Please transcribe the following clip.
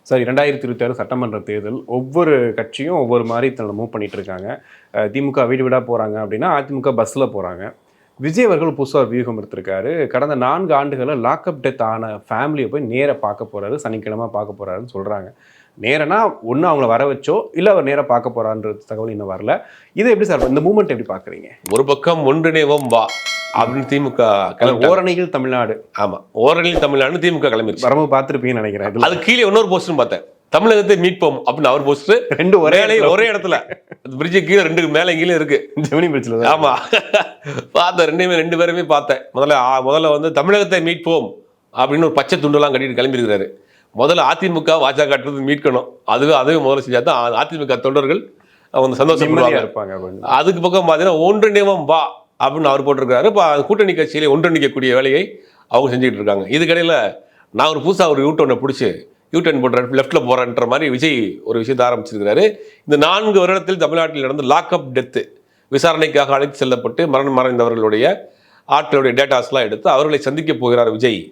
Sir 2026 சட்டமன்ற தேர்தல் ஒவ்வொரு கட்சியும் ஒவ்வொரு மாதிரி தன்னோட மூவ் பண்ணிட்டு இருக்காங்க. திமுக வீடு வீடாக போகிறாங்க அப்படின்னா அதிமுக பஸ்ஸில் போகிறாங்க. விஜய் அவர்கள் புதுசாக வியூகம் எடுத்திருக்காரு. கடந்த 4 ஆண்டுகளில் லாக்அப் டெத் ஆன ஃபேமிலியை போய் நேராக பார்க்க போகிறாரு, சனிக்கிழமை பார்க்க போகிறாருன்னு சொல்கிறாங்க. நேரனா ஒன்று அவங்கள வர வச்சோ இல்லை அவர் நேராக பார்க்க போகிறான்ற தகவல் இன்னும் வரல. இதை எப்படி சார் இந்த மூமெண்ட் எப்படி பார்க்குறீங்க? ஒரு பக்கம் ஒன்றிணைவோம் வா அப்படின்னு திமுக ஓரணியில் தமிழ்நாடு. ஆமா, ஓரணியில் தமிழ்நாடு திமுக கிளம்பிடுச்சு. வரம்பு பார்த்துருப்பீங்கன்னு நினைக்கிறேன். அது கீழே இன்னொரு போஸ்டர் பார்த்தேன், தமிழகத்தை மீட்போம் அப்படின்னு அவர் போஸ்டர். ரெண்டு ஒரே இடத்துல பிரிட்ஜு கீழே 2 மேலே கீழே இருக்கு, ஜெமினி பிரிட்ஜில். ஆமா, பார்த்தேன். ரெண்டு பேருமே பார்த்தேன். முதல்ல வந்து தமிழகத்தை மீட்போம் அப்படின்னு ஒரு பச்சை துண்டெல்லாம் கட்டிட்டு கிளம்பியிருக்கிறாரு. முதல்ல அதிமுக வாஜா காட்டுறது மீட்கணும், அதுவே முதல்ல செஞ்சா தான் அதிமுக தொண்டர்கள் அவங்க சந்தோஷமா இருப்பாங்க. அதுக்கு பக்கம் பார்த்தீங்கன்னா ஒன்றிணைவோம் வா அப்படின்னு அவர் போட்டிருக்காரு. இப்போ கூட்டணி கட்சியிலே ஒன்றிணைக்கக்கூடிய வேலையை அவங்க செஞ்சுக்கிட்டு இருக்காங்க. இதுக்கடையில் நான் ஒரு புதுசாக ஒரு யூட்டர்னை பிடிச்சி யூட்டர்ன் போடுறேன், லெஃப்ட்டில் போகிறேன்ற மாதிரி விஜய் ஒரு விஷயத்தை ஆரம்பிச்சிருக்கிறாரு. இந்த 4 வருடத்தில் தமிழ்நாட்டில் நடந்த லாக்அப் டெத்து விசாரணைக்காக அழைத்து செல்லப்பட்டு மறைந்தவர்களுடைய ஆட்களுடைய டேட்டாஸ்லாம் எடுத்து அவர்களை சந்திக்க போகிறார் விஜய்